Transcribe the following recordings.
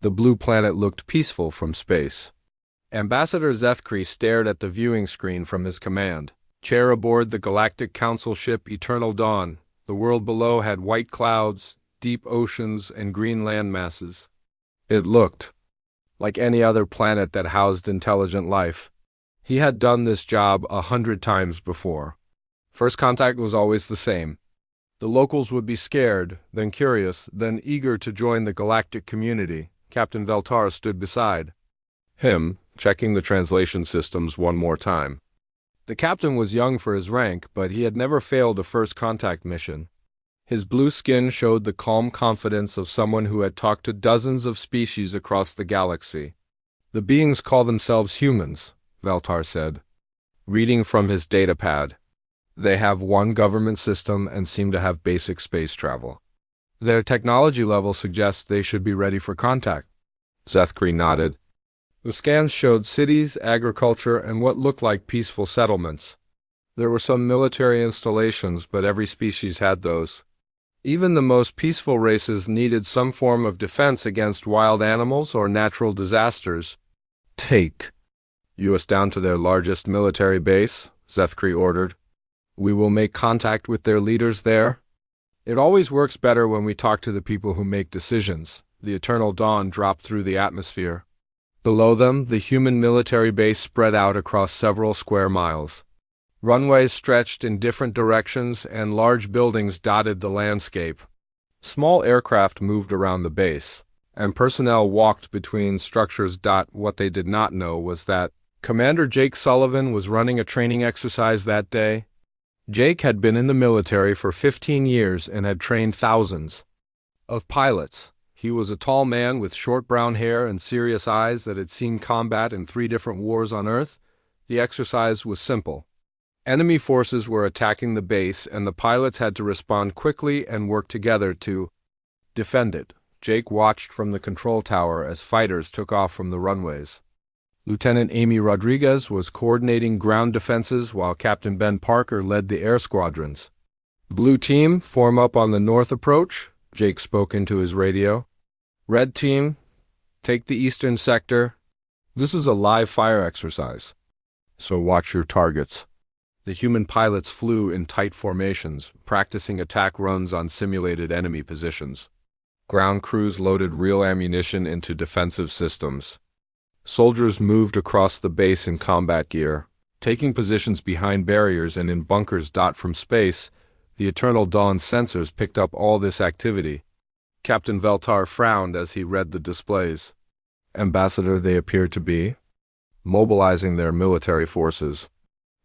The blue planet looked peaceful from space. Ambassador Zethkri stared at the viewing screen from his command chair aboard the Galactic Council ship Eternal Dawn. The world below had white clouds, deep oceans, and green land masses. It looked like any other planet that housed intelligent life. He had done this job 100 times before. First contact was always the same. The locals would be scared, then curious, then eager to join the galactic community. Captain Veltar stood beside him, checking the translation systems one more time. The captain was young for his rank, but he had never failed a first contact mission. His blue skin showed the calm confidence of someone who had talked to dozens of species across the galaxy. The beings call themselves humans, Veltar said, reading from his datapad. They have one government system and seem to have basic space travel. Their technology level suggests they should be ready for contact. Zethkri nodded. The scans showed cities, agriculture, and what looked like peaceful settlements. There were some military installations, but every species had those. Even the most peaceful races needed some form of defense against wild animals or natural disasters. Take us down to their largest military base, Zethkri ordered. We will make contact with their leaders there. It always works better when we talk to the people who make decisions. The Eternal Dawn dropped through the atmosphere. Below them, the human military base spread out across several square miles. Runways stretched in different directions and large buildings dotted the landscape. Small aircraft moved around the base, and personnel walked between structures. What they did not know was that Commander Jake Sullivan was running a training exercise that day. Jake had been in the military for 15 years and had trained thousands of pilots. He was a tall man with short brown hair and serious eyes that had seen combat in 3 different wars on Earth. The exercise was simple. Enemy forces were attacking the base, and the pilots had to respond quickly and work together to defend it. Jake watched from the control tower as fighters took off from the runways. Lieutenant Amy Rodriguez was coordinating ground defenses while Captain Ben Parker led the air squadrons. Blue team, form up on the north approach, Jake spoke into his radio. Red team, take the eastern sector. This is a live fire exercise, so watch your targets. The human pilots flew in tight formations, practicing attack runs on simulated enemy positions. Ground crews loaded real ammunition into defensive systems. Soldiers moved across the base in combat gear, taking positions behind barriers and in bunkers. From space, the Eternal Dawn sensors picked up all this activity. Captain Veltar frowned as he read the displays. Ambassador, they appear to be mobilizing their military forces.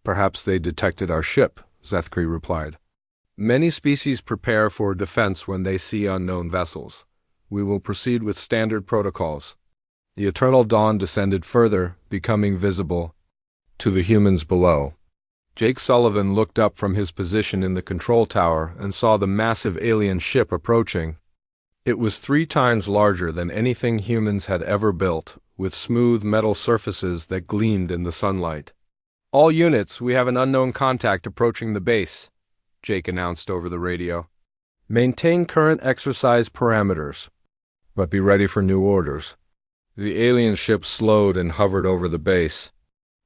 Perhaps they detected our ship, Zethkri replied. Many species prepare for defense when they see unknown vessels. We will proceed with standard protocols. The Eternal Dawn descended further, becoming visible to the humans below. Jake Sullivan looked up from his position in the control tower and saw the massive alien ship approaching. It was 3 times larger than anything humans had ever built, with smooth metal surfaces that gleamed in the sunlight. All units, we have an unknown contact approaching the base, Jake announced over the radio. Maintain current exercise parameters, but be ready for new orders. The alien ship slowed and hovered over the base.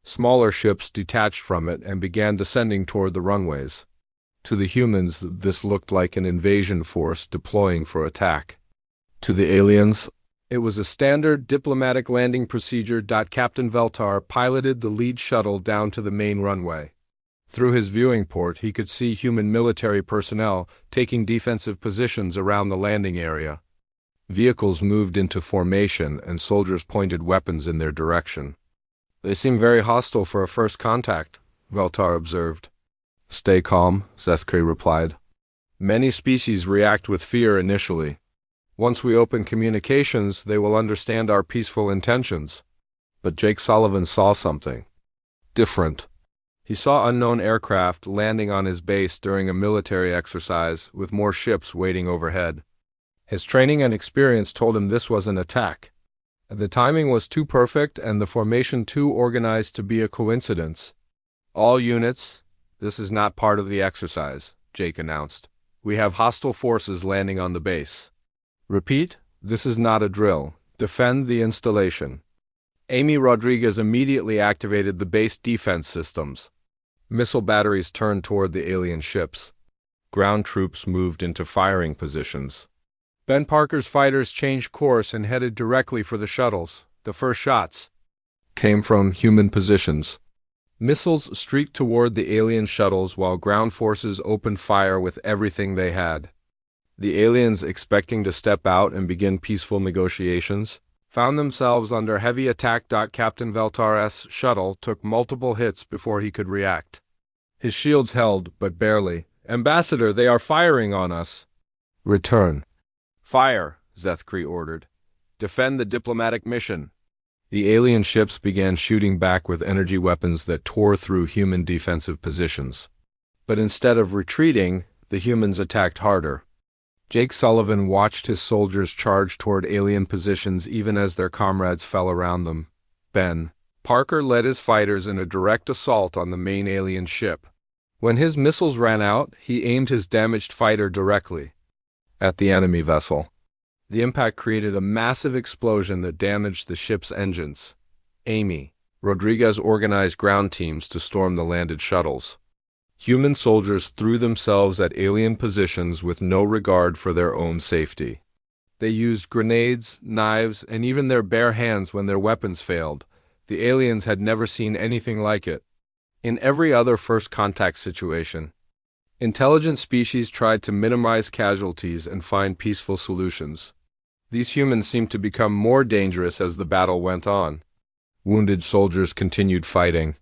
Smaller ships detached from it and began descending toward the runways. To the humans, this looked like an invasion force deploying for attack. To the aliens, it was a standard diplomatic landing procedure. Captain Veltar piloted the lead shuttle down to the main runway. Through his viewing port, he could see human military personnel taking defensive positions around the landing area. Vehicles moved into formation and soldiers pointed weapons in their direction. They seem very hostile for a first contact, Veltar observed. Stay calm, Zethkri replied. Many species react with fear initially. Once we open communications, they will understand our peaceful intentions. But Jake Sullivan saw something different. He saw unknown aircraft landing on his base during a military exercise with more ships waiting overhead. His training and experience told him this was an attack. The timing was too perfect and the formation too organized to be a coincidence. All units, this is not part of the exercise, Jake announced. We have hostile forces landing on the base. Repeat, this is not a drill. Defend the installation. Amy Rodriguez immediately activated the base defense systems. Missile batteries turned toward the alien ships. Ground troops moved into firing positions. Ben Parker's fighters changed course and headed directly for the shuttles. The first shots came from human positions. Missiles streaked toward the alien shuttles while ground forces opened fire with everything they had. The aliens, expecting to step out and begin peaceful negotiations, found themselves under heavy attack. Captain Veltar's shuttle took multiple hits before he could react. His shields held, but barely. "Ambassador, they are firing on us." "Return." "Fire," Zethkri ordered. "Defend the diplomatic mission." The alien ships began shooting back with energy weapons that tore through human defensive positions. But instead of retreating, the humans attacked harder. Jake Sullivan watched his soldiers charge toward alien positions even as their comrades fell around them. Ben Parker led his fighters in a direct assault on the main alien ship. When his missiles ran out, he aimed his damaged fighter directly at the enemy vessel. The impact created a massive explosion that damaged the ship's engines. Amy Rodriguez organized ground teams to storm the landed shuttles. Human soldiers threw themselves at alien positions with no regard for their own safety. They used grenades, knives, and even their bare hands when their weapons failed. The aliens had never seen anything like it. In every other first contact situation, intelligent species tried to minimize casualties and find peaceful solutions. These humans seemed to become more dangerous as the battle went on. Wounded soldiers continued fighting.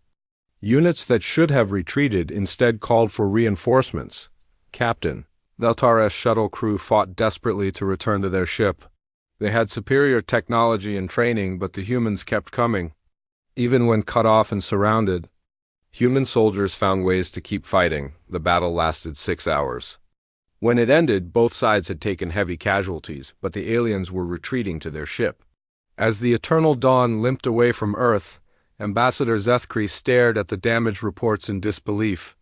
Units that should have retreated instead called for reinforcements. Captain Veltar's shuttle crew fought desperately to return to their ship. They had superior technology and training, but the humans kept coming. Even when cut off and surrounded, human soldiers found ways to keep fighting. The battle lasted 6 hours. When it ended, both sides had taken heavy casualties, but the aliens were retreating to their ship. As the eternal dawn limped away from Earth, Ambassador Zethkri stared at the damage reports in disbelief.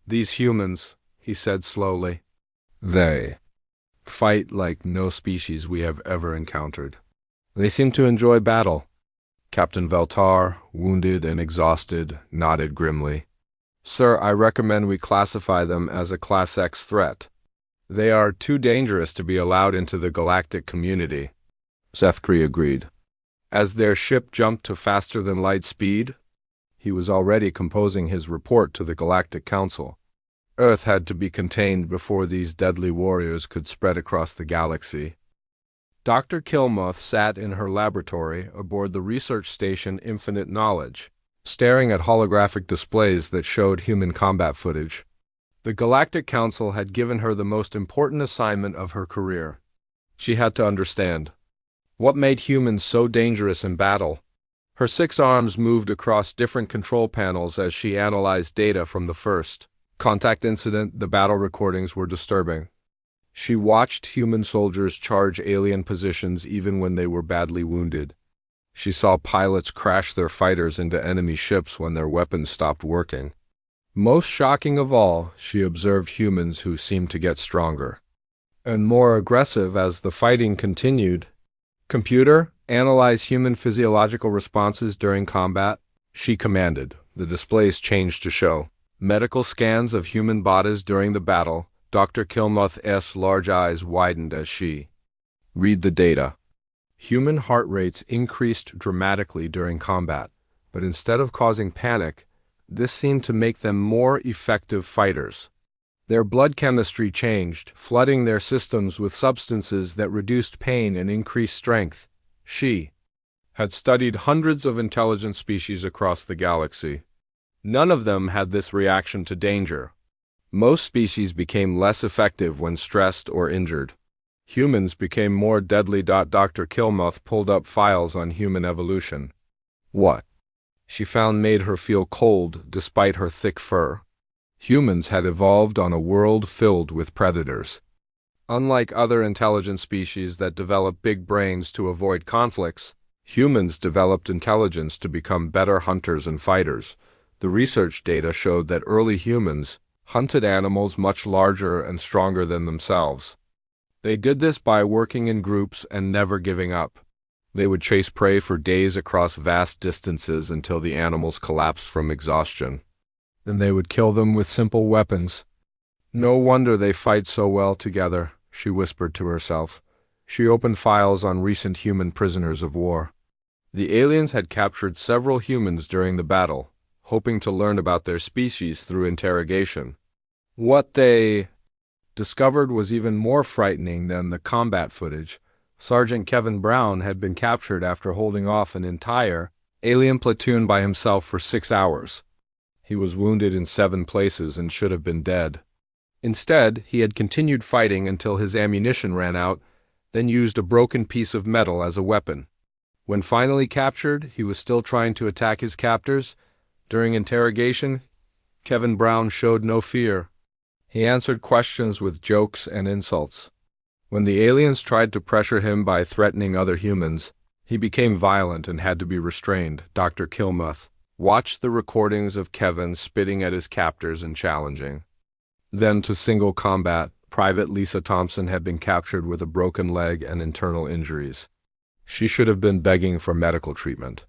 "These humans," he said slowly, "they fight like no species we have ever encountered. They seem to enjoy battle." Captain Veltar, wounded and exhausted, nodded grimly. "Sir, I recommend we classify them as a Class X threat. They are too dangerous to be allowed into the galactic community." Zethkri agreed. As their ship jumped to faster-than-light speed, he was already composing his report to the Galactic Council. Earth had to be contained before these deadly warriors could spread across the galaxy. Dr. Kilmuth sat in her laboratory aboard the research station Infinite Knowledge, staring at holographic displays that showed human combat footage. The Galactic Council had given her the most important assignment of her career. She had to understand what made humans so dangerous in battle. Her 6 arms moved across different control panels as she analyzed data from the first contact incident. The battle recordings were disturbing. She watched human soldiers charge alien positions even when they were badly wounded. She saw pilots crash their fighters into enemy ships when their weapons stopped working. Most shocking of all, she observed humans who seemed to get stronger and more aggressive as the fighting continued. "Computer, analyze human physiological responses during combat," she commanded. The displays changed to show medical scans of human bodies during the battle. Dr. Kilmuth's large eyes widened as she read the data. Human heart rates increased dramatically during combat, but instead of causing panic, this seemed to make them more effective fighters. Their blood chemistry changed, flooding their systems with substances that reduced pain and increased strength. She had studied hundreds of intelligent species across the galaxy. None of them had this reaction to danger. Most species became less effective when stressed or injured. Humans became more deadly. Dr. Kilmuth pulled up files on human evolution. What she found made her feel cold despite her thick fur. Humans had evolved on a world filled with predators. Unlike other intelligent species that develop big brains to avoid conflicts, humans developed intelligence to become better hunters and fighters. The research data showed that early humans hunted animals much larger and stronger than themselves. They did this by working in groups and never giving up. They would chase prey for days across vast distances until the animals collapsed from exhaustion. Then they would kill them with simple weapons. No wonder they fight so well together, she whispered to herself. She opened files on recent human prisoners of war. The aliens had captured several humans during the battle, hoping to learn about their species through interrogation. What they discovered was even more frightening than the combat footage. Sergeant Kevin Brown had been captured after holding off an entire alien platoon by himself for 6 hours. He was wounded in 7 places and should have been dead. Instead, he had continued fighting until his ammunition ran out, then used a broken piece of metal as a weapon. When finally captured, he was still trying to attack his captors. During interrogation, Kevin Brown showed no fear. He answered questions with jokes and insults. When the aliens tried to pressure him by threatening other humans, he became violent and had to be restrained. Dr. Kilmuth watched the recordings of Kevin spitting at his captors and challenging. Then to single combat, Private Lisa Thompson had been captured with a broken leg and internal injuries. She should have been begging for medical treatment.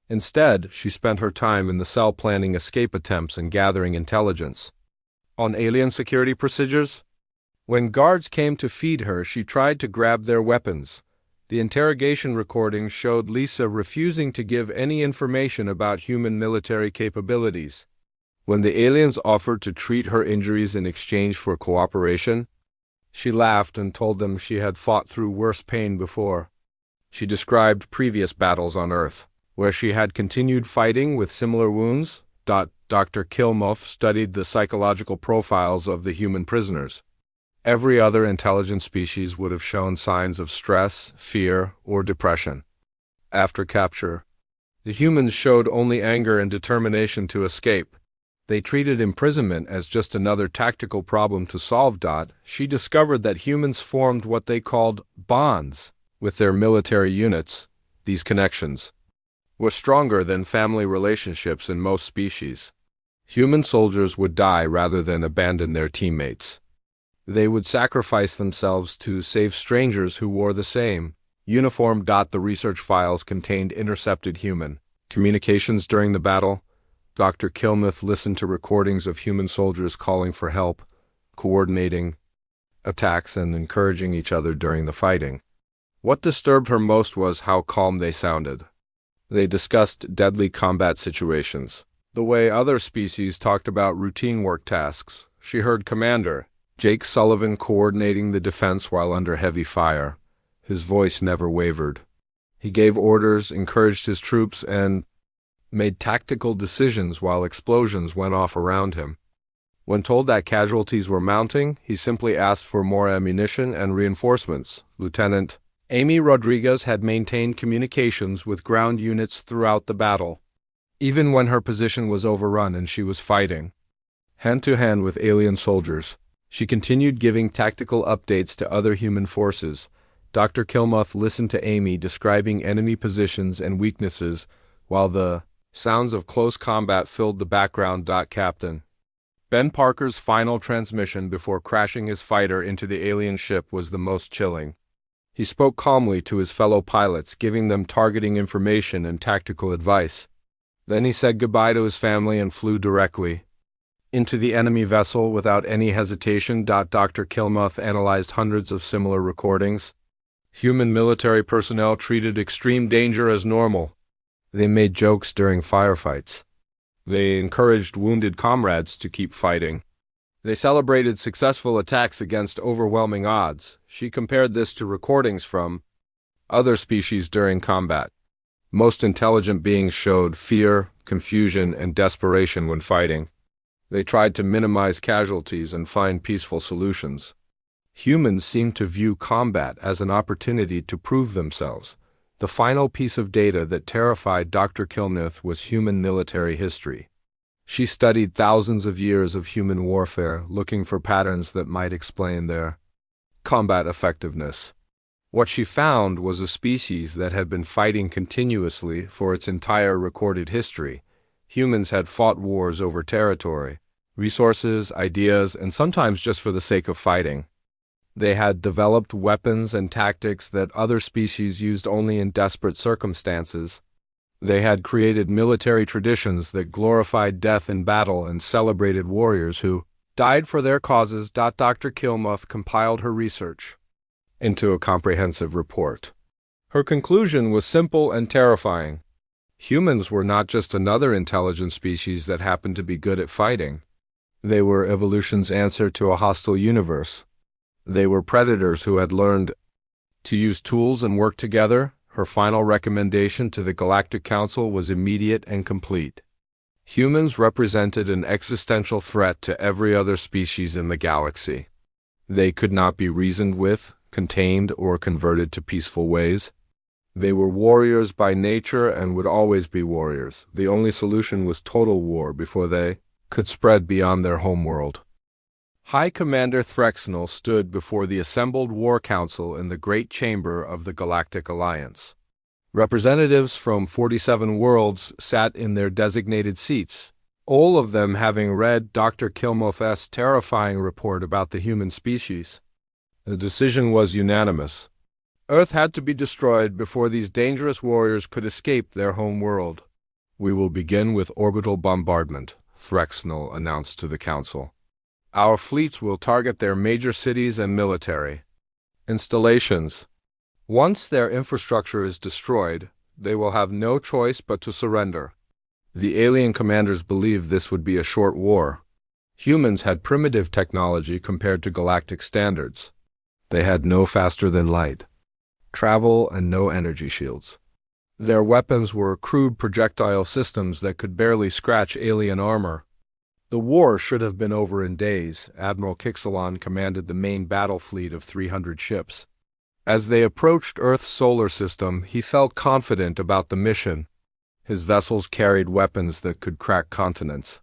Instead, she spent her time in the cell planning escape attempts and gathering intelligence on alien security procedures. When guards came to feed her, she tried to grab their weapons. The interrogation recordings showed Lisa refusing to give any information about human military capabilities. When the aliens offered to treat her injuries in exchange for cooperation, she laughed and told them she had fought through worse pain before. She described previous battles on Earth, where she had continued fighting with similar wounds. Dr. Kilmuth studied the psychological profiles of the human prisoners. Every other intelligent species would have shown signs of stress, fear, or depression. After capture, the humans showed only anger and determination to escape. They treated imprisonment as just another tactical problem to solve. She discovered that humans formed what they called bonds with their military units. These connections were stronger than family relationships in most species. Human soldiers would die rather than abandon their teammates. They would sacrifice themselves to save strangers who wore the same uniform. The research files contained intercepted human communications during the battle. Dr. Kilmuth listened to recordings of human soldiers calling for help, coordinating attacks, and encouraging each other during the fighting. What disturbed her most was how calm they sounded. They discussed deadly combat situations, the way other species talked about routine work tasks. She heard Commander Jake Sullivan coordinating the defense while under heavy fire. His voice never wavered. He gave orders, encouraged his troops, and made tactical decisions while explosions went off around him. When told that casualties were mounting, he simply asked for more ammunition and reinforcements. Lieutenant Amy Rodriguez had maintained communications with ground units throughout the battle, even when her position was overrun and she was fighting hand-to-hand with alien soldiers. She continued giving tactical updates to other human forces. Dr. Kilmuth listened to Amy describing enemy positions and weaknesses while the sounds of close combat filled the background. Captain Ben Parker's final transmission before crashing his fighter into the alien ship was the most chilling. He spoke calmly to his fellow pilots, giving them targeting information and tactical advice. Then he said goodbye to his family and flew directly into the enemy vessel without any hesitation. Dr. Kilmuth analyzed hundreds of similar recordings. Human military personnel treated extreme danger as normal. They made jokes during firefights. They encouraged wounded comrades to keep fighting. They celebrated successful attacks against overwhelming odds. She compared this to recordings from other species during combat. Most intelligent beings showed fear, confusion, and desperation when fighting. They tried to minimize casualties and find peaceful solutions. Humans seemed to view combat as an opportunity to prove themselves. The final piece of data that terrified Dr. Kilmuth was human military history. She studied thousands of years of human warfare, looking for patterns that might explain their combat effectiveness. What she found was a species that had been fighting continuously for its entire recorded history. Humans had fought wars over territory, resources, ideas, and sometimes just for the sake of fighting. They had developed weapons and tactics that other species used only in desperate circumstances. They had created military traditions that glorified death in battle and celebrated warriors who died for their causes. Dr. Kilmuth compiled her research into a comprehensive report. Her conclusion was simple and terrifying. Humans were not just another intelligent species that happened to be good at fighting. They were evolution's answer to a hostile universe. They were predators who had learned to use tools and work together. Her final recommendation to the Galactic Council was immediate and complete. Humans represented an existential threat to every other species in the galaxy. They could not be reasoned with, contained, or converted to peaceful ways. They were warriors by nature and would always be warriors. The only solution was total war before they could spread beyond their homeworld. High Commander Threxnel stood before the assembled War Council in the Great Chamber of the Galactic Alliance. Representatives from 47 worlds sat in their designated seats, all of them having read Dr. Kilmuth's terrifying report about the human species. The decision was unanimous. Earth had to be destroyed before these dangerous warriors could escape their home world. "We will begin with orbital bombardment," Threxnel announced to the Council. "Our fleets will target their major cities and military installations. Once their infrastructure is destroyed, they will have no choice but to surrender." The alien commanders believed this would be a short war. Humans had primitive technology compared to galactic standards. They had no faster-than-light travel and no energy shields. Their weapons were crude projectile systems that could barely scratch alien armor. The war should have been over in days. Admiral Kixelon commanded the main battle fleet of 300 ships. As they approached Earth's solar system, he felt confident about the mission. His vessels carried weapons that could crack continents,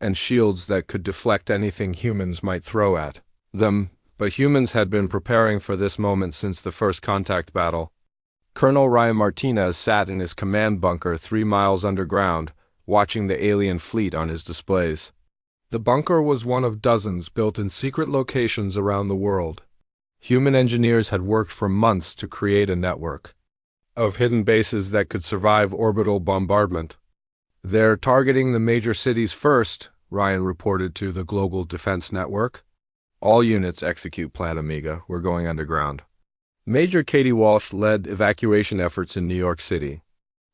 and shields that could deflect anything humans might throw at them. But humans had been preparing for this moment since the first contact battle. Colonel Ryan Martinez sat in his command bunker 3 miles underground, watching the alien fleet on his displays. The bunker was one of dozens built in secret locations around the world. Human engineers had worked for months to create a network of hidden bases that could survive orbital bombardment. "They're targeting the major cities first," Ryan reported to the Global Defense Network. "All units execute Plan Omega. We're going underground." Major Katie Walsh led evacuation efforts in New York City.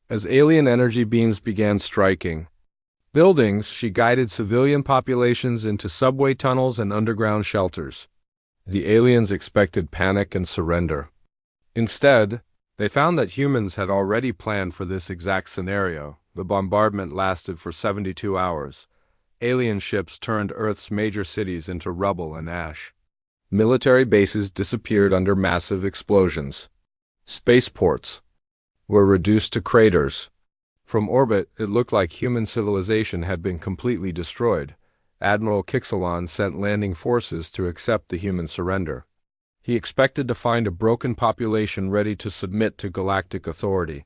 As alien energy beams began striking buildings, she guided civilian populations into subway tunnels and underground shelters. The aliens expected panic and surrender. Instead, they found that humans had already planned for this exact scenario. The bombardment lasted for 72 hours. Alien ships turned Earth's major cities into rubble and ash. Military bases disappeared under massive explosions. Spaceports were reduced to craters. From orbit, it looked like human civilization had been completely destroyed. Admiral Kixelon sent landing forces to accept the human surrender. He expected to find a broken population ready to submit to galactic authority.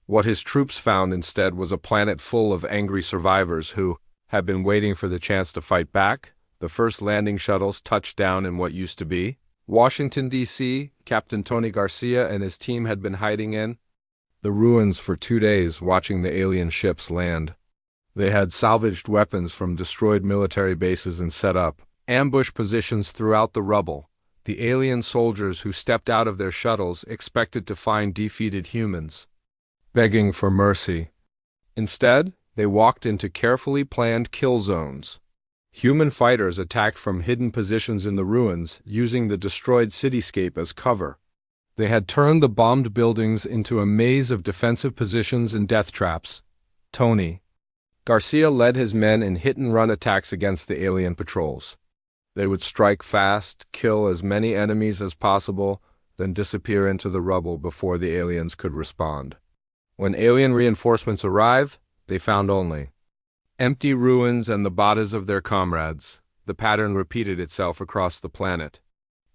What his troops found instead was a planet full of angry survivors who had been waiting for the chance to fight back. The first landing shuttles touched down in what used to be Washington, D.C. Captain Tony Garcia and his team had been hiding in the ruins for 2 days, watching the alien ships land. They had salvaged weapons from destroyed military bases and set up ambush positions throughout the rubble. The alien soldiers who stepped out of their shuttles expected to find defeated humans begging for mercy. Instead, they walked into carefully planned kill zones. Human fighters attacked from hidden positions in the ruins, using the destroyed cityscape as cover. They had turned the bombed buildings into a maze of defensive positions and death traps. Tony Garcia led his men in hit-and-run attacks against the alien patrols. They would strike fast, kill as many enemies as possible, then disappear into the rubble before the aliens could respond. When alien reinforcements arrived, they found only empty ruins and the bodies of their comrades. The pattern repeated itself across the planet.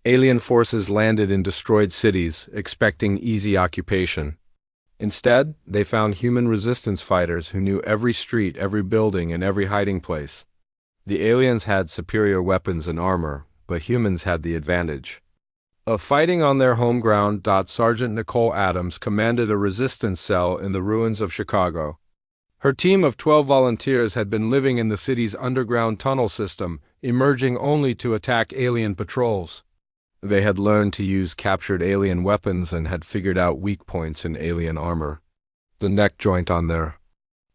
Alien forces landed in destroyed cities, expecting easy occupation. Instead, they found human resistance fighters who knew every street, every building, and every hiding place. The aliens had superior weapons and armor, but humans had the advantage. Fighting on their home ground. Sergeant Nicole Adams commanded a resistance cell in the ruins of Chicago. Her team of 12 volunteers had been living in the city's underground tunnel system, emerging only to attack alien patrols. They had learned to use captured alien weapons and had figured out weak points in alien armor. The neck joint on their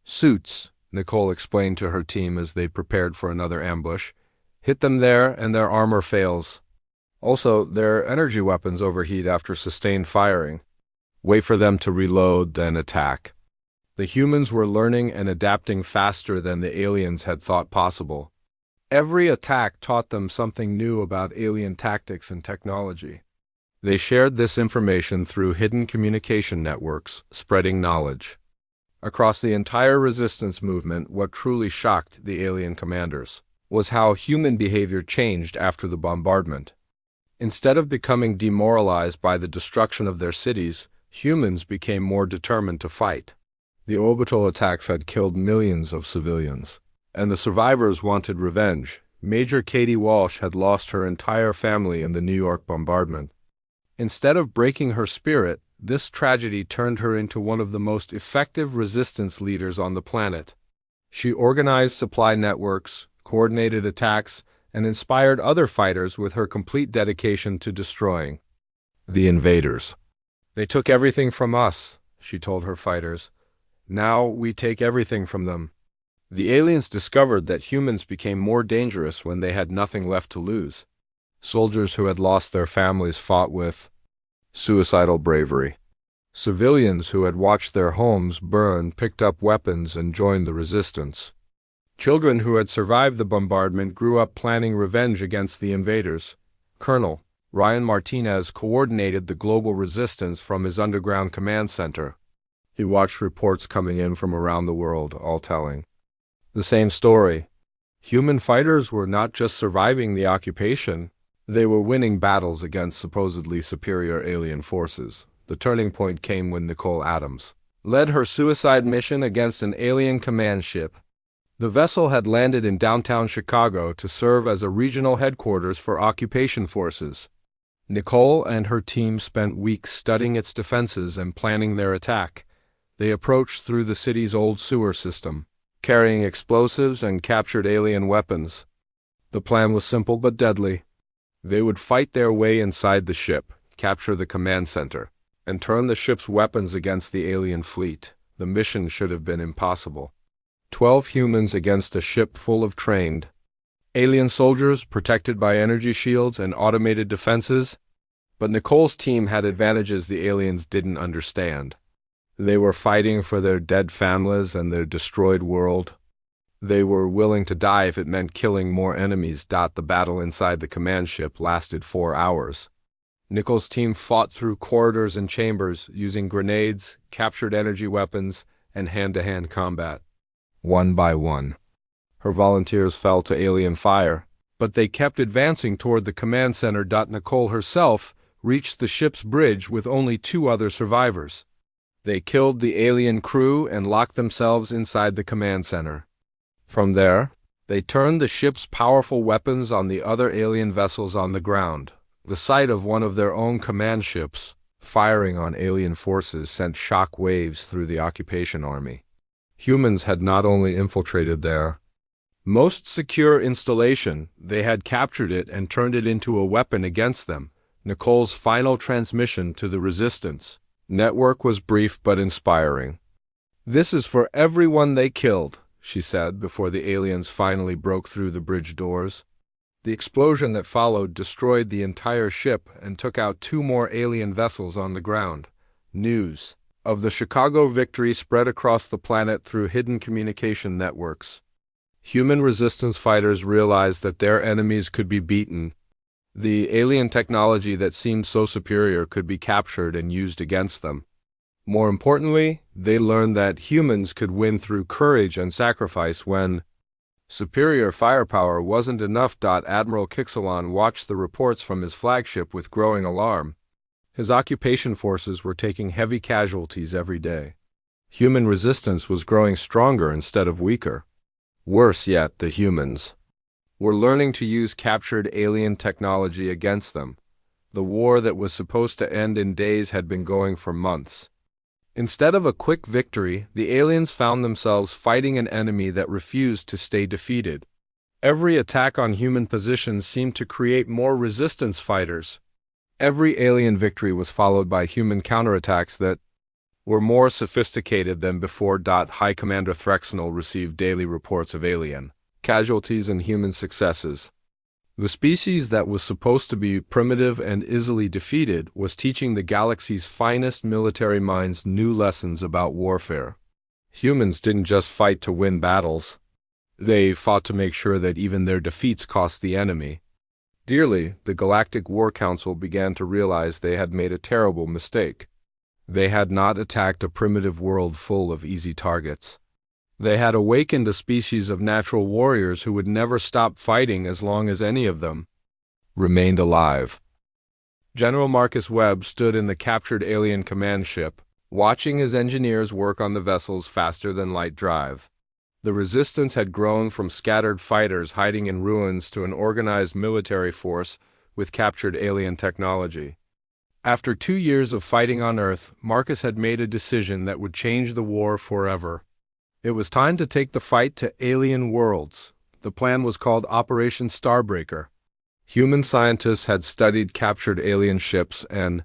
suits, Nicole explained to her team as they prepared for another ambush, hit them there and their armor fails. Also, their energy weapons overheat after sustained firing. Wait for them to reload, then attack. The humans were learning and adapting faster than the aliens had thought possible. Every attack taught them something new about alien tactics and technology. They shared this information through hidden communication networks, spreading knowledge. Across the entire resistance movement, what truly shocked the alien commanders was how human behavior changed after the bombardment. Instead of becoming demoralized by the destruction of their cities, humans became more determined to fight. The orbital attacks had killed millions of civilians, and the survivors wanted revenge. Major Katie Walsh had lost her entire family in the New York bombardment. Instead of breaking her spirit, this tragedy turned her into one of the most effective resistance leaders on the planet. She organized supply networks, coordinated attacks, and inspired other fighters with her complete dedication to destroying the invaders. "They took everything from us," she told her fighters. "Now we take everything from them." The aliens discovered that humans became more dangerous when they had nothing left to lose. Soldiers who had lost their families fought with suicidal bravery. Civilians who had watched their homes burn picked up weapons and joined the resistance. Children who had survived the bombardment grew up planning revenge against the invaders. Colonel Ryan Martinez coordinated the global resistance from his underground command center. He watched reports coming in from around the world, all telling the same story. Human fighters were not just surviving the occupation, they were winning battles against supposedly superior alien forces. The turning point came when Nicole Adams led her suicide mission against an alien command ship. The vessel had landed in downtown Chicago to serve as a regional headquarters for occupation forces. Nicole and her team spent weeks studying its defenses and planning their attack. They approached through the city's old sewer system, carrying explosives and captured alien weapons. The plan was simple but deadly. They would fight their way inside the ship, capture the command center, and turn the ship's weapons against the alien fleet. The mission should have been impossible. 12 humans against a ship full of trained alien soldiers protected by energy shields and automated defenses. But Nicole's team had advantages the aliens didn't understand. They were fighting for their dead families and their destroyed world. They were willing to die if it meant killing more enemies. The battle inside the command ship lasted 4 hours. Nicole's team fought through corridors and chambers using grenades, captured energy weapons, and hand-to-hand combat. One by one, her volunteers fell to alien fire, but they kept advancing toward the command center. Nicole herself reached the ship's bridge with only 2 other survivors. They killed the alien crew and locked themselves inside the command center. From there, they turned the ship's powerful weapons on the other alien vessels on the ground. The sight of one of their own command ships firing on alien forces sent shock waves through the occupation army. Humans had not only infiltrated their most secure installation, they had captured it and turned it into a weapon against them. Nicole's final transmission to the resistance network was brief but inspiring. "This is for everyone they killed," she said before the aliens finally broke through the bridge doors. The explosion that followed destroyed the entire ship and took out 2 more alien vessels on the ground. News of the Chicago victory spread across the planet through hidden communication networks. Human resistance fighters realized that their enemies could be beaten. The alien technology that seemed so superior could be captured and used against them. More importantly, they learned that humans could win through courage and sacrifice when superior firepower wasn't enough. Admiral Kixelon watched the reports from his flagship with growing alarm. His occupation forces were taking heavy casualties every day. Human resistance was growing stronger instead of weaker. Worse yet, the humans were learning to use captured alien technology against them. The war that was supposed to end in days had been going for months. Instead of a quick victory, the aliens found themselves fighting an enemy that refused to stay defeated. Every attack on human positions seemed to create more resistance fighters. Every alien victory was followed by human counterattacks that were more sophisticated than before. High Commander Threxnell received daily reports of alien casualties and human successes. The species that was supposed to be primitive and easily defeated was teaching the galaxy's finest military minds new lessons about warfare. Humans didn't just fight to win battles. They fought to make sure that even their defeats cost the enemy dearly. The Galactic War Council began to realize they had made a terrible mistake. They had not attacked a primitive world full of easy targets. They had awakened a species of natural warriors who would never stop fighting as long as any of them remained alive. General Marcus Webb stood in the captured alien command ship, watching his engineers work on the vessel's faster-than-light drive. The resistance had grown from scattered fighters hiding in ruins to an organized military force with captured alien technology. After 2 years of fighting on Earth, Marcus had made a decision that would change the war forever. It was time to take the fight to alien worlds. The plan was called Operation Starbreaker. Human scientists had studied captured alien ships and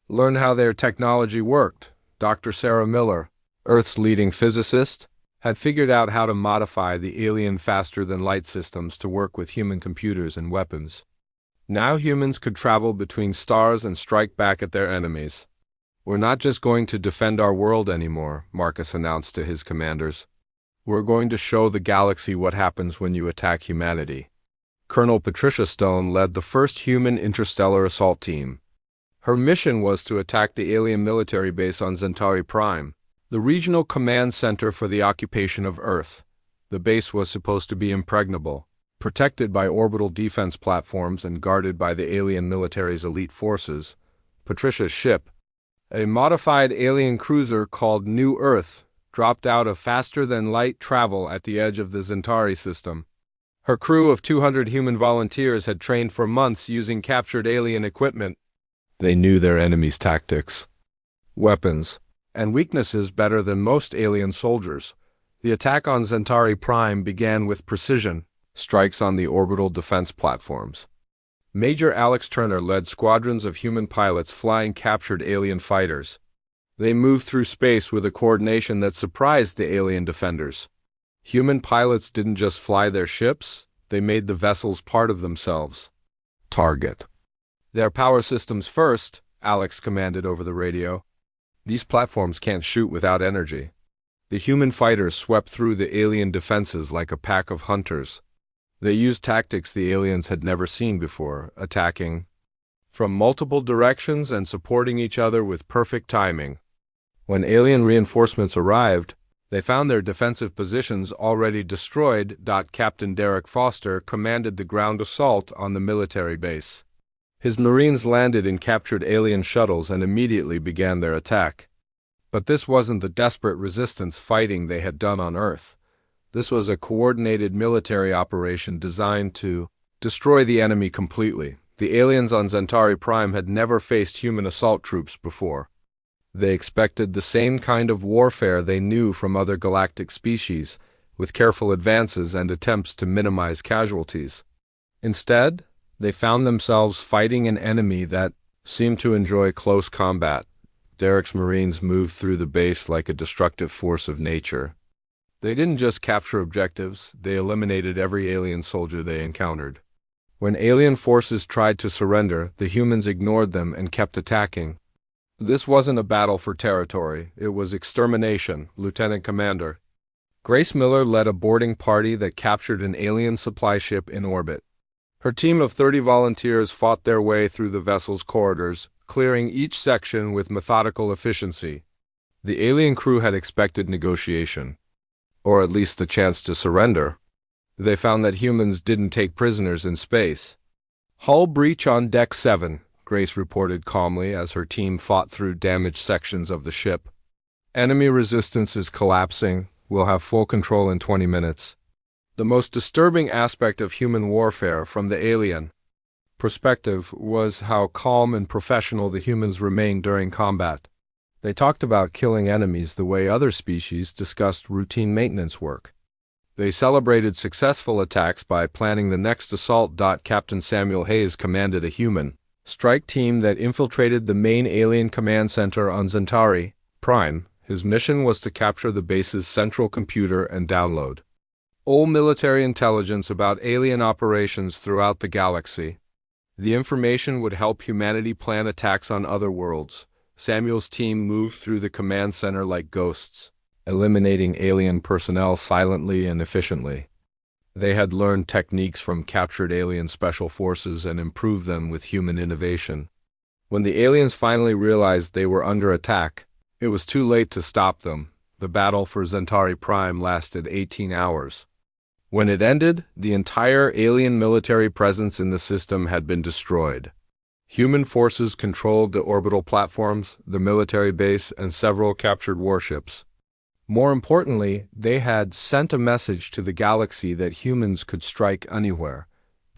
learned how their technology worked. Dr. Sarah Miller, Earth's leading physicist, had figured out how to modify the alien faster-than-light systems to work with human computers and weapons. Now humans could travel between stars and strike back at their enemies. "We're not just going to defend our world anymore," Marcus announced to his commanders. "We're going to show the galaxy what happens when you attack humanity." Colonel Patricia Stone led the first human interstellar assault team. Her mission was to attack the alien military base on Centauri Prime, the regional command center for the occupation of Earth. The base was supposed to be impregnable, protected by orbital defense platforms and guarded by the alien military's elite forces. Patricia's ship, a modified alien cruiser called New Earth, dropped out of faster-than-light travel at the edge of the Centauri system. Her crew of 200 human volunteers had trained for months using captured alien equipment. They knew their enemy's tactics, weapons, and weaknesses better than most alien soldiers. The attack on Centauri Prime began with precision strikes on the orbital defense platforms. Major Alex Turner led squadrons of human pilots flying captured alien fighters. They moved through space with a coordination that surprised the alien defenders. Human pilots didn't just fly their ships, they made the vessels part of themselves. "Target their power systems first," Alex commanded over the radio. "These platforms can't shoot without energy." The human fighters swept through the alien defenses like a pack of hunters. They used tactics the aliens had never seen before, attacking from multiple directions and supporting each other with perfect timing. When alien reinforcements arrived, they found their defensive positions already destroyed. Captain Derek Foster commanded the ground assault on the military base. His Marines landed in captured alien shuttles and immediately began their attack. But this wasn't the desperate resistance fighting they had done on Earth. This was a coordinated military operation designed to destroy the enemy completely. The aliens on Centauri Prime had never faced human assault troops before. They expected the same kind of warfare they knew from other galactic species, with careful advances and attempts to minimize casualties. Instead, they found themselves fighting an enemy that seemed to enjoy close combat. Derek's Marines moved through the base like a destructive force of nature. They didn't just capture objectives, they eliminated every alien soldier they encountered. When alien forces tried to surrender, the humans ignored them and kept attacking. This wasn't a battle for territory, it was extermination, Lieutenant Commander. Grace Miller led a boarding party that captured an alien supply ship in orbit. Her team of 30 volunteers fought their way through the vessel's corridors, clearing each section with methodical efficiency. The alien crew had expected negotiation, or at least the chance to surrender. They found that humans didn't take prisoners in space. "Hull breach on Deck 7, Grace reported calmly as her team fought through damaged sections of the ship. "Enemy resistance is collapsing. We'll have full control in 20 minutes. The most disturbing aspect of human warfare from the alien perspective was how calm and professional the humans remained during combat. They talked about killing enemies the way other species discussed routine maintenance work. They celebrated successful attacks by planning the next assault. Captain Samuel Hayes commanded a human strike team that infiltrated the main alien command center on Centauri Prime. His mission was to capture the base's central computer and download all military intelligence about alien operations throughout the galaxy. The information would help humanity plan attacks on other worlds. Samuel's team moved through the command center like ghosts, eliminating alien personnel silently and efficiently. They had learned techniques from captured alien special forces and improved them with human innovation. When the aliens finally realized they were under attack, it was too late to stop them. The battle for Centauri Prime lasted 18 hours. When it ended, the entire alien military presence in the system had been destroyed. Human forces controlled the orbital platforms, the military base, and several captured warships. More importantly, they had sent a message to the galaxy that humans could strike anywhere.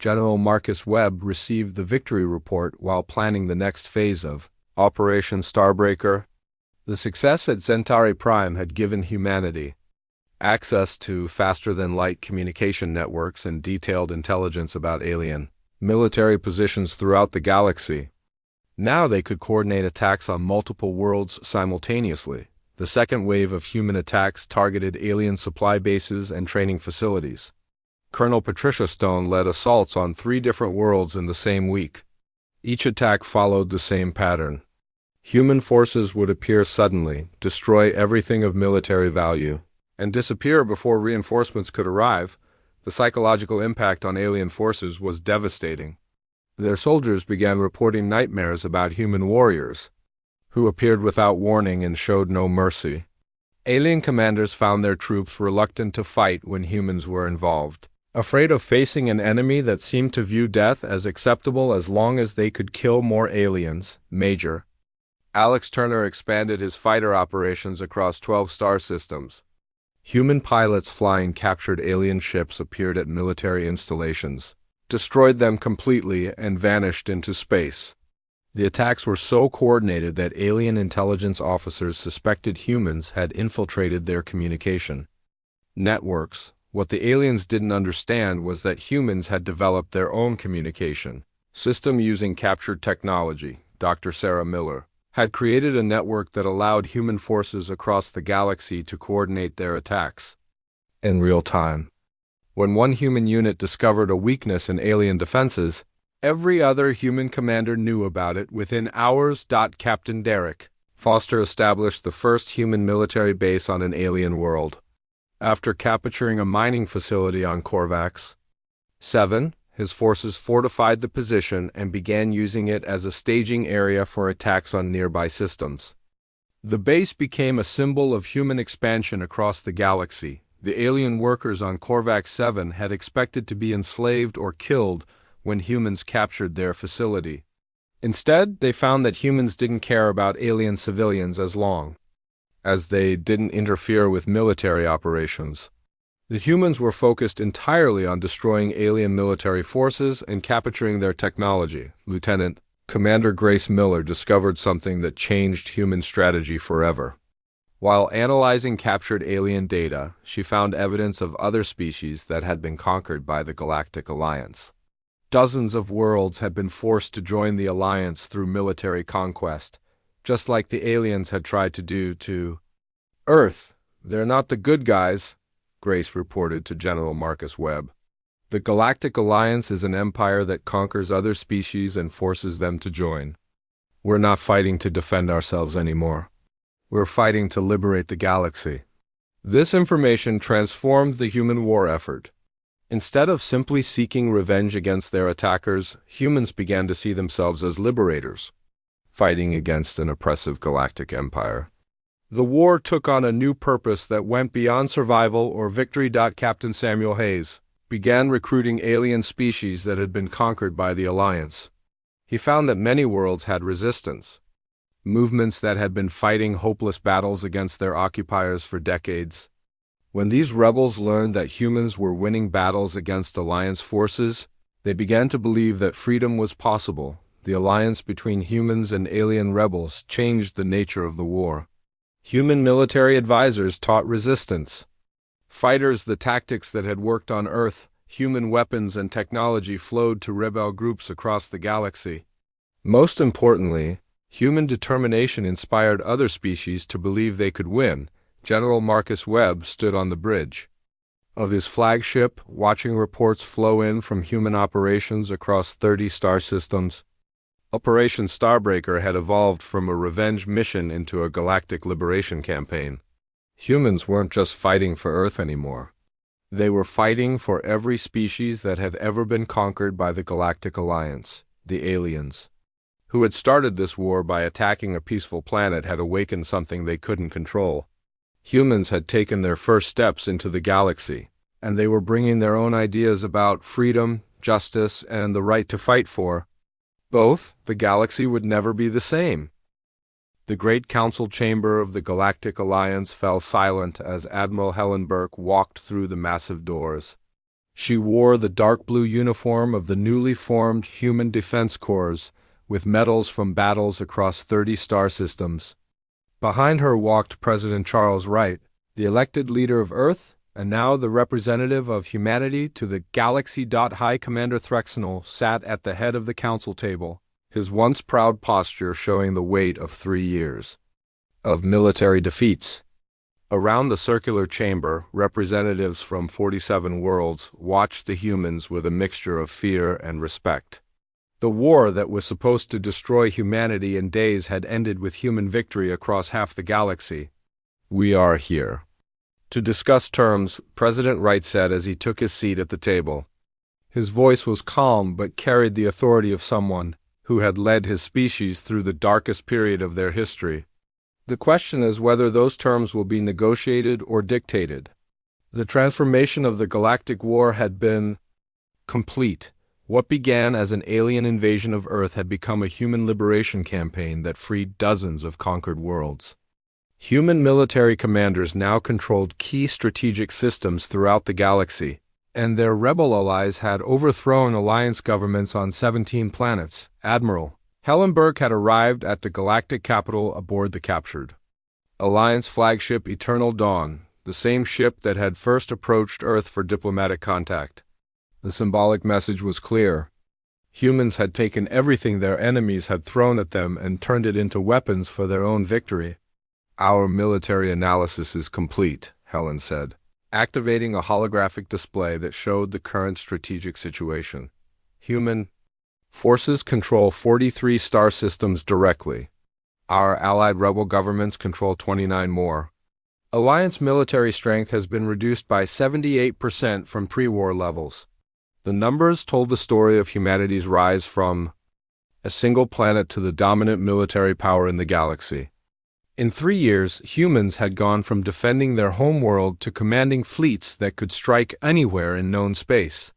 General Marcus Webb received the victory report while planning the next phase of Operation Starbreaker. The success at Centauri Prime had given humanity access to faster-than-light communication networks and detailed intelligence about alien military positions throughout the galaxy. Now they could coordinate attacks on multiple worlds simultaneously. The second wave of human attacks targeted alien supply bases and training facilities. Colonel Patricia Stone led assaults on 3 different worlds in the same week. Each attack followed the same pattern. Human forces would appear suddenly, destroy everything of military value, and disappear before reinforcements could arrive. The psychological impact on alien forces was devastating. Their soldiers began reporting nightmares about human warriors, who appeared without warning and showed no mercy. Alien commanders found their troops reluctant to fight when humans were involved, afraid of facing an enemy that seemed to view death as acceptable as long as they could kill more aliens. Major Alex Turner expanded his fighter operations across 12 star systems. Human pilots flying captured alien ships appeared at military installations, destroyed them completely, and vanished into space. The attacks were so coordinated that alien intelligence officers suspected humans had infiltrated their communication networks. What the aliens didn't understand was that humans had developed their own communication system using captured technology. Dr. Sarah Miller had created a network that allowed human forces across the galaxy to coordinate their attacks in real time. When one human unit discovered a weakness in alien defenses, every other human commander knew about it within hours. Captain Derek Foster established the first human military base on an alien world. After capturing a mining facility on Korvax 7, his forces fortified the position and began using it as a staging area for attacks on nearby systems. The base became a symbol of human expansion across the galaxy. The alien workers on Korvax 7 had expected to be enslaved or killed when humans captured their facility. Instead, they found that humans didn't care about alien civilians as long as they didn't interfere with military operations. The humans were focused entirely on destroying alien military forces and capturing their technology. Lieutenant Commander Grace Miller discovered something that changed human strategy forever. While analyzing captured alien data, she found evidence of other species that had been conquered by the Galactic Alliance. Dozens of worlds had been forced to join the Alliance through military conquest, just like the aliens had tried to do to Earth. They're not the good guys, Grace reported to General Marcus Webb. The Galactic Alliance is an empire that conquers other species and forces them to join. We're not fighting to defend ourselves anymore. We're fighting to liberate the galaxy. This information transformed the human war effort. Instead of simply seeking revenge against their attackers, humans began to see themselves as liberators, fighting against an oppressive galactic empire. The war took on a new purpose that went beyond survival or victory. Captain Samuel Hayes began recruiting alien species that had been conquered by the Alliance. He found that many worlds had resistance, movements that had been fighting hopeless battles against their occupiers for decades. When these rebels learned that humans were winning battles against Alliance forces, They began to believe that freedom was possible. The alliance between humans and alien rebels changed the nature of the war. Human military advisors taught resistance. Fighters the tactics that had worked on Earth. Human weapons and technology flowed to rebel groups across the galaxy. Most importantly, human determination inspired other species to believe they could win. General Marcus Webb stood on the bridge of his flagship, watching reports flow in from human operations across 30 star systems. Operation Starbreaker had evolved from a revenge mission into a galactic liberation campaign. Humans weren't just fighting for Earth anymore. They were fighting for every species that had ever been conquered by the Galactic Alliance. The aliens, who had started this war by attacking a peaceful planet, had awakened something they couldn't control. Humans had taken their first steps into the galaxy, and they were bringing their own ideas about freedom, justice, and the right to fight for both. The galaxy would never be the same. The great council chamber of the Galactic Alliance fell silent as Admiral Helen Burke walked through the massive doors. She wore the dark blue uniform of the newly formed Human Defense Corps, with medals from battles across 30 star systems. Behind her walked President Charles Wright, the elected leader of Earth, and now the representative of humanity to the galaxy. High Commander Threxnell sat at the head of the council table, his once proud posture showing the weight of 3 years of military defeats. Around the circular chamber, representatives from 47 worlds watched the humans with a mixture of fear and respect. The war that was supposed to destroy humanity in days had ended with human victory across half the galaxy. "We are here to discuss terms," President Wright said as he took his seat at the table. His voice was calm but carried the authority of someone who had led his species through the darkest period of their history. "The question is whether those terms will be negotiated or dictated." The transformation of the Galactic War had been complete. What began as an alien invasion of Earth had become a human liberation campaign that freed dozens of conquered worlds. Human military commanders now controlled key strategic systems throughout the galaxy, and their rebel allies had overthrown alliance governments on 17 planets. Admiral Helen Burke had arrived at the galactic capital aboard the captured Alliance flagship Eternal Dawn, the same ship that had first approached Earth for diplomatic contact. The symbolic message was clear. Humans had taken everything their enemies had thrown at them and turned it into weapons for their own victory. "Our military analysis is complete," Helen said, activating a holographic display that showed the current strategic situation. Human forces control 43 star systems directly. Our allied rebel governments control 29 more. Alliance military strength has been reduced by 78% from pre-war levels. The numbers told the story of humanity's rise from a single planet to the dominant military power in the galaxy. In 3 years, humans had gone from defending their home world to commanding fleets that could strike anywhere in known space.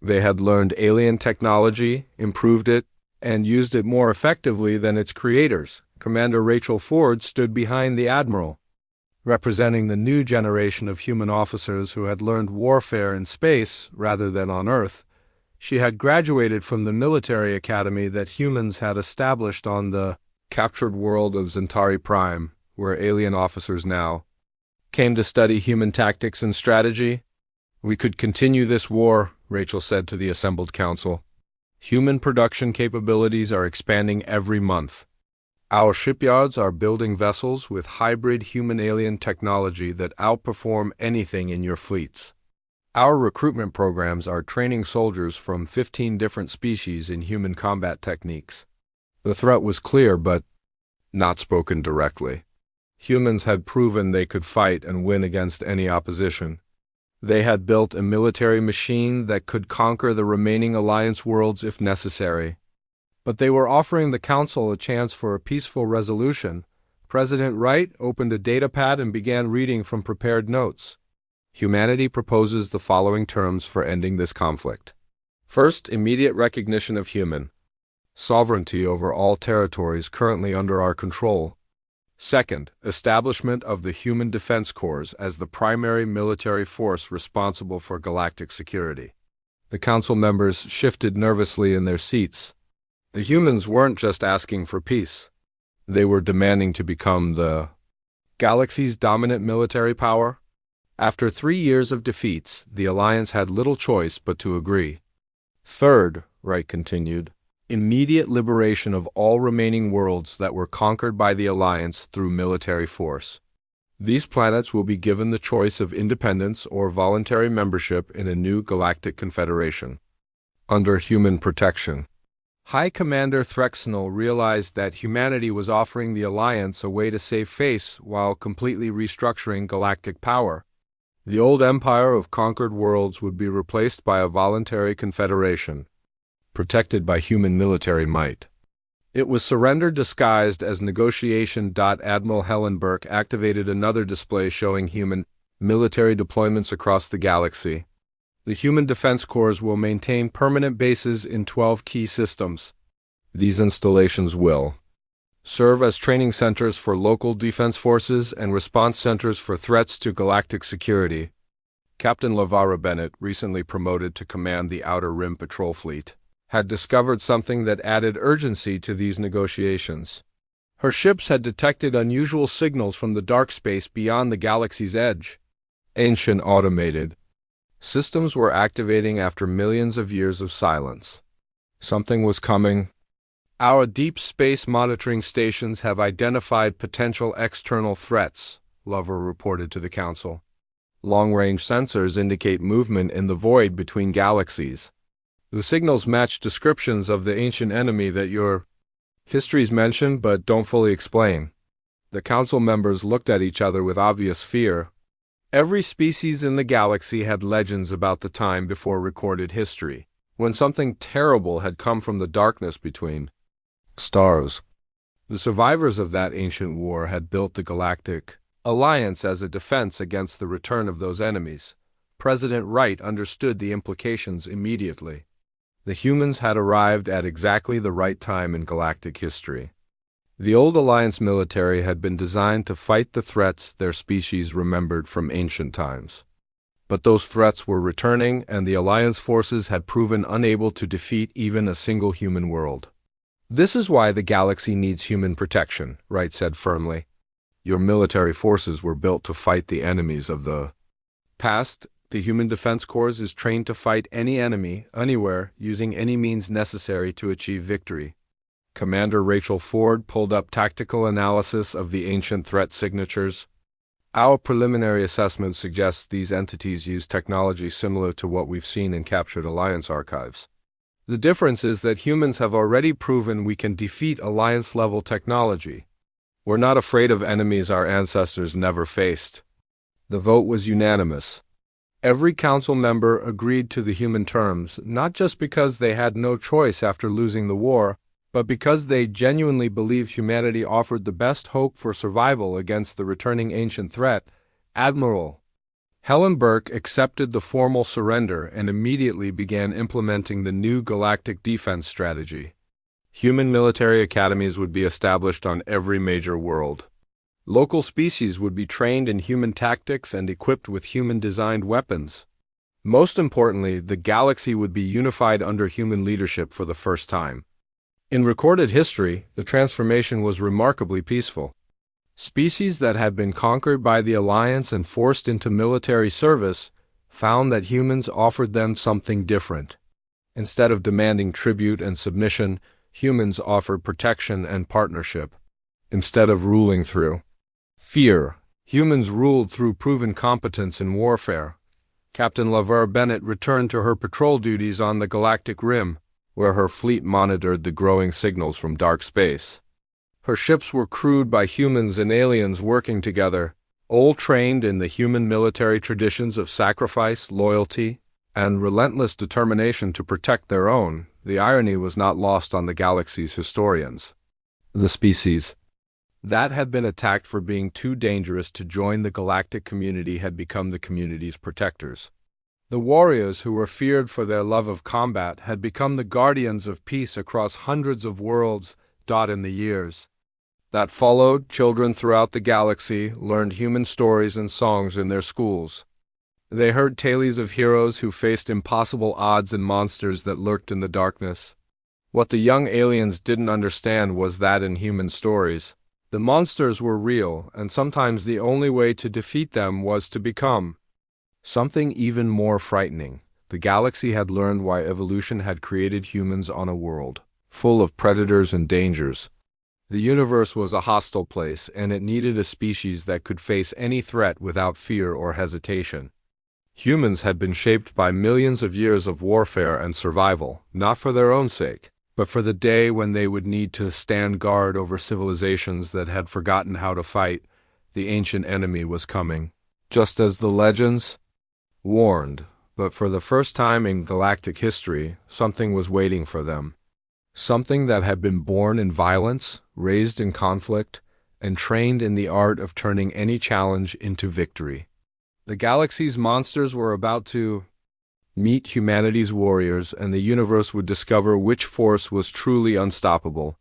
They had learned alien technology, improved it, and used it more effectively than its creators. Commander Rachel Ford stood behind the Admiral, representing the new generation of human officers who had learned warfare in space rather than on Earth. She had graduated from the military academy that humans had established on the captured world of Zentari Prime, where alien officers now came to study human tactics and strategy. "We could continue this war," Rachel said to the assembled council. "Human production capabilities are expanding every month. Our shipyards are building vessels with hybrid human-alien technology that outperform anything in your fleets. Our recruitment programs are training soldiers from 15 different species in human combat techniques." The threat was clear, but not spoken directly. Humans had proven they could fight and win against any opposition. They had built a military machine that could conquer the remaining Alliance worlds if necessary. But they were offering the Council a chance for a peaceful resolution. President Wright opened a datapad and began reading from prepared notes. Humanity proposes the following terms for ending this conflict. First, immediate recognition of human sovereignty over all territories currently under our control. Second, establishment of the Human Defense Corps as the primary military force responsible for galactic security. The council members shifted nervously in their seats. The humans weren't just asking for peace. They were demanding to become the galaxy's dominant military power. After 3 years of defeats, the Alliance had little choice but to agree. Third, Wright continued, immediate liberation of all remaining worlds that were conquered by the Alliance through military force. These planets will be given the choice of independence or voluntary membership in a new galactic confederation. Under human protection. High Commander Threxnell realized that humanity was offering the Alliance a way to save face while completely restructuring galactic power. The old empire of conquered worlds would be replaced by a voluntary confederation, protected by human military might. It was surrender disguised as negotiation. Admiral Hellenberg activated another display showing human military deployments across the galaxy. The human defense corps will maintain permanent bases in 12 key systems. These installations will serve as training centers for local defense forces and response centers for threats to galactic security. Captain LaVara Bennett, recently promoted to command the Outer Rim Patrol Fleet, had discovered something that added urgency to these negotiations. Her ships had detected unusual signals from the dark space beyond the galaxy's edge. Ancient automated systems were activating after millions of years of silence. Something was coming. Our deep space monitoring stations have identified potential external threats, Lover reported to the Council. Long-range sensors indicate movement in the void between galaxies. The signals match descriptions of the ancient enemy that your histories mention but don't fully explain. The council members looked at each other with obvious fear. Every species in the galaxy had legends about the time before recorded history, when something terrible had come from the darkness between stars. The survivors of that ancient war had built the Galactic Alliance as a defense against the return of those enemies. President Wright understood the implications immediately. The humans had arrived at exactly the right time in galactic history. The old Alliance military had been designed to fight the threats their species remembered from ancient times. But those threats were returning, and the Alliance forces had proven unable to defeat even a single human world. This is why the galaxy needs human protection, Wright said firmly. Your military forces were built to fight the enemies of the past. The Human Defense Corps is trained to fight any enemy, anywhere, using any means necessary to achieve victory. Commander Rachel Ford pulled up tactical analysis of the ancient threat signatures. Our preliminary assessment suggests these entities use technology similar to what we've seen in captured Alliance archives. The difference is that humans have already proven we can defeat Alliance-level technology. We're not afraid of enemies our ancestors never faced. The vote was unanimous. Every council member agreed to the human terms, not just because they had no choice after losing the war, but because they genuinely believed humanity offered the best hope for survival against the returning ancient threat. Admiral Hellenberg accepted the formal surrender and immediately began implementing the new galactic defense strategy. Human military academies would be established on every major world. Local species would be trained in human tactics and equipped with human-designed weapons. Most importantly, the galaxy would be unified under human leadership for the first time. In recorded history, the transformation was remarkably peaceful. Species that had been conquered by the Alliance and forced into military service found that humans offered them something different. Instead of demanding tribute and submission, humans offered protection and partnership. Instead of ruling through fear, humans ruled through proven competence in warfare. Captain LaVar Bennett returned to her patrol duties on the Galactic Rim, where her fleet monitored the growing signals from dark space. Her ships were crewed by humans and aliens working together, all trained in the human military traditions of sacrifice, loyalty, and relentless determination to protect their own. The irony was not lost on the galaxy's historians. The species that had been attacked for being too dangerous to join the galactic community had become the community's protectors. The warriors who were feared for their love of combat had become the guardians of peace across hundreds of worlds. In the years that followed, children throughout the galaxy learned human stories and songs in their schools. They heard tales of heroes who faced impossible odds and monsters that lurked in the darkness. What the young aliens didn't understand was that in human stories, the monsters were real, and sometimes the only way to defeat them was to become something even more frightening. The galaxy had learned why evolution had created humans on a world full of predators and dangers. The universe was a hostile place, and it needed a species that could face any threat without fear or hesitation. Humans had been shaped by millions of years of warfare and survival, not for their own sake, but for the day when they would need to stand guard over civilizations that had forgotten how to fight. The ancient enemy was coming, just as the legends warned, but for the first time in galactic history, something was waiting for them. Something that had been born in violence, raised in conflict, and trained in the art of turning any challenge into victory. The galaxy's monsters were about to meet humanity's warriors, and the universe would discover which force was truly unstoppable.